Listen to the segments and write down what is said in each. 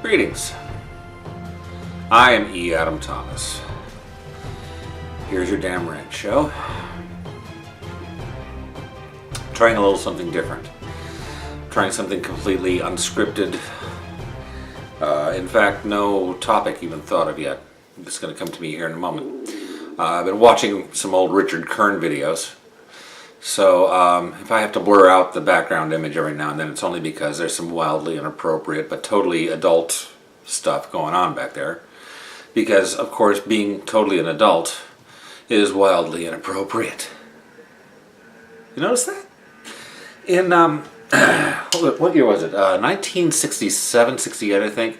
Greetings. I am E. Adam Thomas. Here's your damn rant show. Trying a little something different. Trying something completely unscripted. In fact, no topic even thought of yet. It's going to come to me here in a moment. I've been watching some old Richard Kern videos. So if I have to blur out the background image every now and then, it's only because there's some wildly inappropriate but totally adult stuff going on back there. Because, of course, being totally an adult is wildly inappropriate. You notice that? In, what year was it? 1967, 68, I think.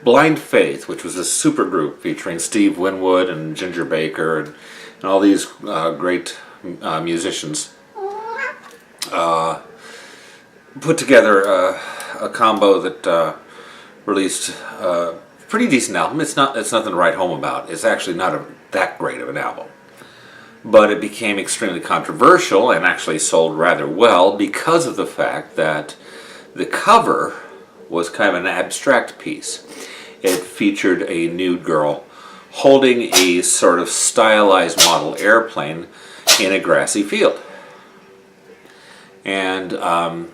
Blind Faith, which was a super group featuring Steve Winwood and Ginger Baker and all these great musicians, put together a combo that released a pretty decent album. It's nothing to write home about. It's actually not that great of an album. But it became extremely controversial and actually sold rather well because of the fact that the cover was kind of an abstract piece. It featured a nude girl holding a sort of stylized model airplane in a grassy field. And the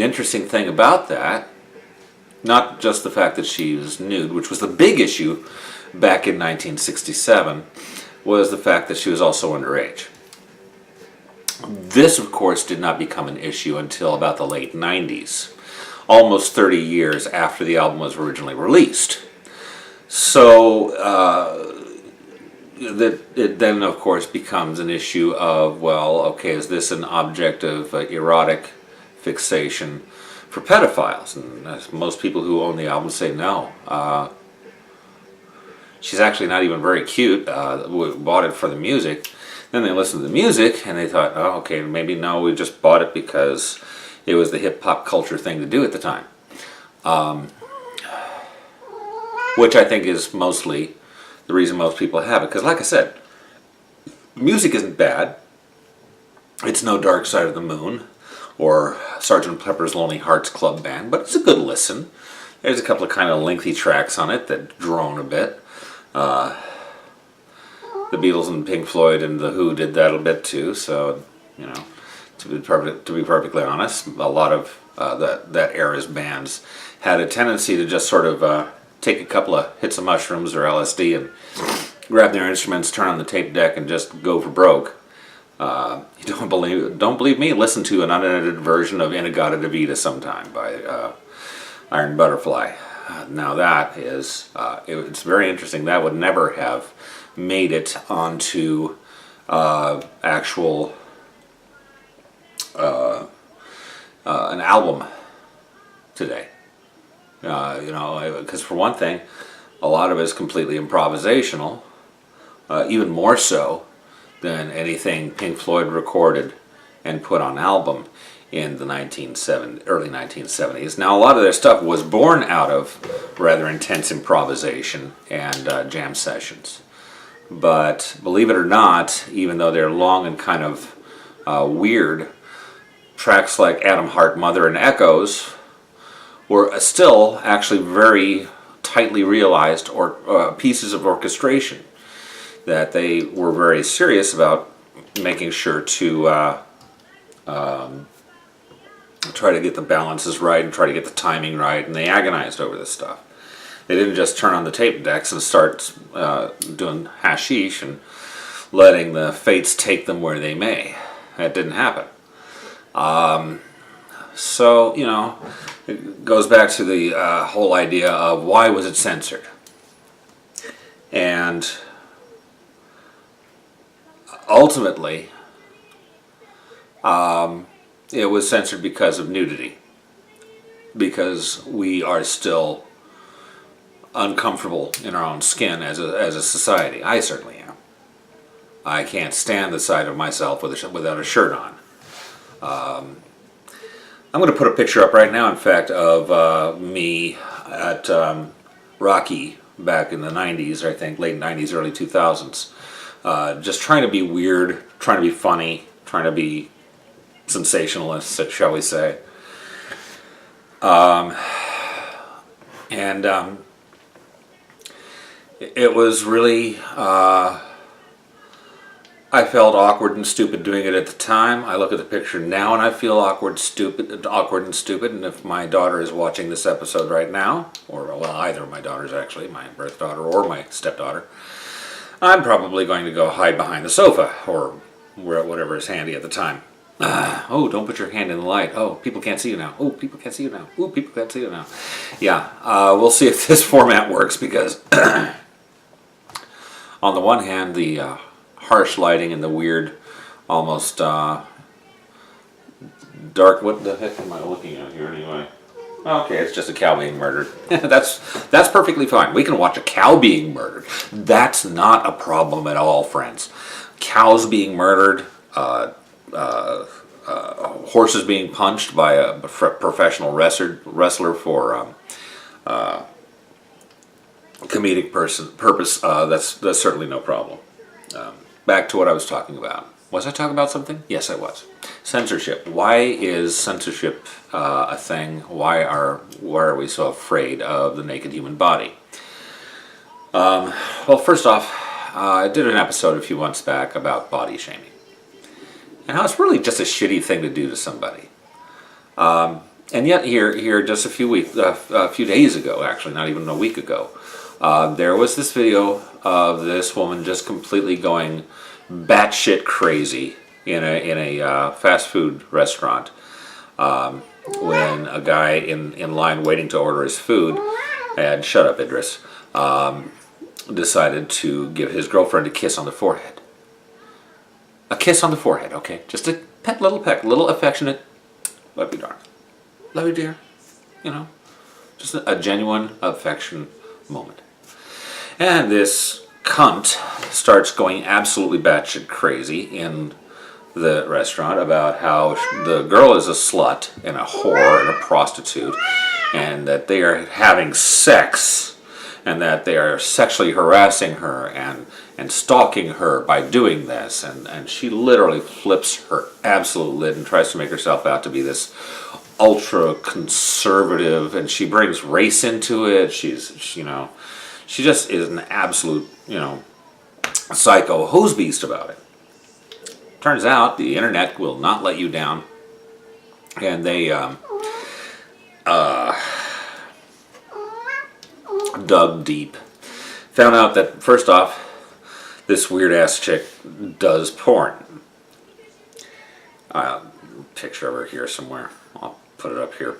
interesting thing about that, not just the fact that she was nude, which was the big issue back in 1967, was the fact that she was also underage. This, of course, did not become an issue until about the late 90s, almost 30 years after the album was originally released. So it then, of course, becomes an issue of, well, okay, is this an object of erotic fixation for pedophiles? And most people who own the album say no. She's actually not even very cute. We bought it for the music. Then they listened to the music and they thought, oh, okay, maybe no, we just bought it because it was the hip-hop culture thing to do at the time. Which I think is mostly the reason most people have it. Because like I said, music isn't bad. It's no Dark Side of the Moon or Sgt. Pepper's Lonely Hearts Club Band, but it's a good listen. There's a couple of kind of lengthy tracks on it that drone a bit. The Beatles and Pink Floyd and The Who did that a bit too, so, you know, to be perfectly honest, a lot of that era's bands had a tendency to just sort of take a couple of hits of mushrooms or LSD and grab their instruments, turn on the tape deck, and just go for broke. You don't believe me? Listen to an unedited version of Inagata Devita sometime by Iron Butterfly. Now that is, it's very interesting. That would never have made it onto actual an album today. You know, because for one thing, a lot of it is completely improvisational, even more so than anything Pink Floyd recorded and put on album in the early 1970s. Now, a lot of their stuff was born out of rather intense improvisation and jam sessions. But believe it or not, even though they're long and kind of weird, tracks like Atom Heart, Mother, and Echoes were still actually very tightly realized pieces of orchestration that they were very serious about making sure to try to get the balances right and try to get the timing right, and they agonized over this stuff. They didn't just turn on the tape decks and start doing hashish and letting the fates take them where they may. That didn't happen. So, you know, it goes back to the whole idea of why was it censored? And ultimately, it was censored because of nudity. Because we are still uncomfortable in our own skin as a society. I certainly am. I can't stand the sight of myself without a shirt on. I'm going to put a picture up right now, in fact, of me at Rocky back in the 90s, I think, late 90s, early 2000s. Just trying to be weird, trying to be funny, trying to be sensationalist, shall we say. And it was really, I felt awkward and stupid doing it at the time. I look at the picture now and I feel awkward and stupid. And if my daughter is watching this episode right now, or well, either of my daughters actually, my birth daughter or my stepdaughter, I'm probably going to go hide behind the sofa or whatever is handy at the time. Oh, don't put your hand in the light. Oh, people can't see you now. Oh, people can't see you now. Oh, people can't see you now. Yeah, we'll see if this format works because on the one hand, the harsh lighting and the weird, almost dark. What the heck am I looking at here anyway? Okay, it's just a cow being murdered. That's perfectly fine. We can watch a cow being murdered. That's not a problem at all, friends. Cows being murdered, horses being punched by a professional wrestler for comedic purpose. That's certainly no problem. Back to what I was talking about. Was I talking about something? Yes, I was. Censorship. Why is censorship a thing? Why are we so afraid of the naked human body? Well, first off, I did an episode a few months back about body shaming. And how it's really just a shitty thing to do to somebody. And yet here just a few days ago, actually, not even a week ago, there was this video of this woman just completely going batshit crazy in a fast food restaurant when a guy in line waiting to order his food, and shut up Idris, decided to give his girlfriend a kiss on the forehead. A kiss on the forehead, okay? Just a little peck, little affectionate, love you darling, love you dear, you know, just a genuine affection moment. And this cunt starts going absolutely batshit crazy in the restaurant about how the girl is a slut and a whore and a prostitute, and that they are having sex, and that they are sexually harassing her and stalking her by doing this. And she literally flips her absolute lid and tries to make herself out to be this ultra conservative, and she brings race into it. She just is an absolute, psycho hose beast about it. Turns out the internet will not let you down, and they dug deep. Found out that, first off, this weird-ass chick does porn. Picture of her here somewhere. I'll put it up here.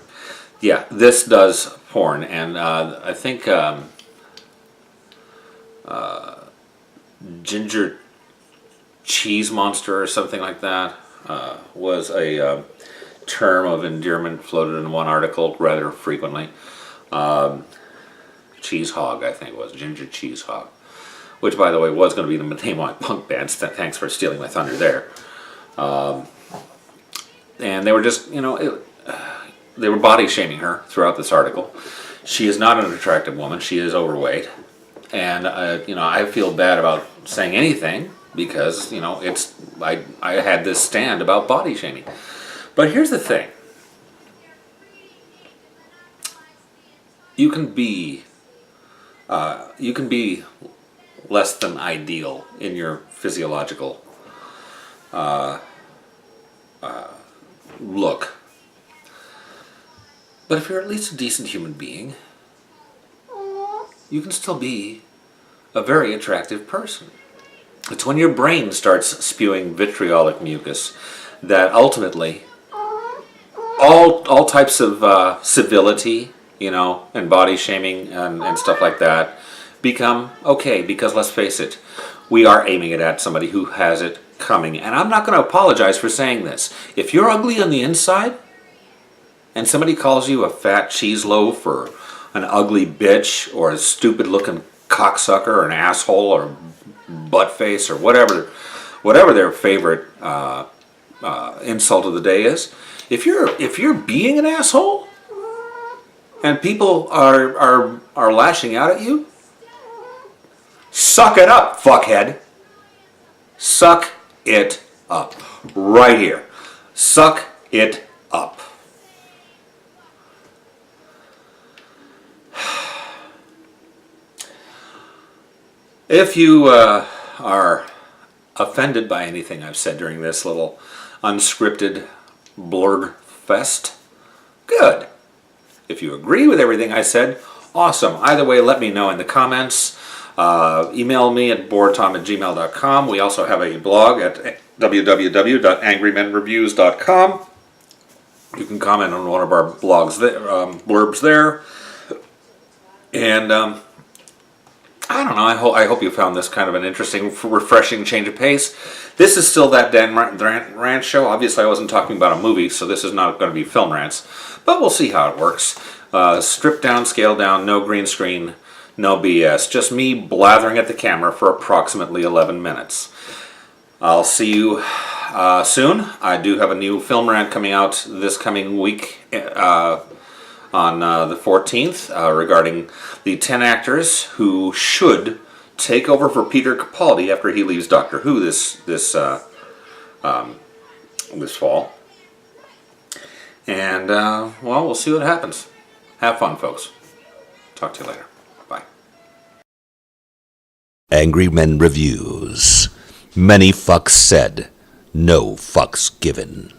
Yeah, this does porn, and I think Ginger Cheese Monster or something like that was a term of endearment floated in one article rather frequently. Cheesehog, I think it was, Ginger Cheesehog, which, by the way, was going to be the name of my punk band. Thanks for stealing my thunder there. And they were just, they were body shaming her throughout this article. She is not an attractive woman. She is overweight. And, I feel bad about saying anything because, I had this stand about body shaming. But here's the thing. You can be less than ideal in your physiological look. But if you're at least a decent human being, you can still be a very attractive person. It's when your brain starts spewing vitriolic mucus that ultimately all types of civility, and body shaming and stuff like that become okay, because let's face it, we are aiming it at somebody who has it coming. And I'm not going to apologize for saying this. If you're ugly on the inside and somebody calls you a fat cheese loaf or an ugly bitch or a stupid looking cocksucker or an asshole or butt face or whatever their favorite insult of the day is, if you're being an asshole and people are lashing out at you, suck it up, fuckhead. Suck it up. Right here. Suck it up. If you are offended by anything I've said during this little unscripted blurg fest, good. If you agree with everything I said, awesome. Either way, let me know in the comments. Email me at boredtom@gmail.com. We also have a blog at www.angrymenreviews.com. You can comment on one of our blogs there, blurbs there. And I don't know, I hope you found this kind of an interesting, refreshing change of pace. This is still that Dan Rant show. Obviously, I wasn't talking about a movie, so this is not going to be film rants. But we'll see how it works. Stripped down, scaled down, no green screen, no BS. Just me blathering at the camera for approximately 11 minutes. I'll see you soon. I do have a new film rant coming out this coming week on the 14th regarding the 10 actors who should take over for Peter Capaldi after he leaves Doctor Who this fall. And, well, we'll see what happens. Have fun, folks. Talk to you later. Bye. Angry Men Reviews. Many fucks said, no fucks given.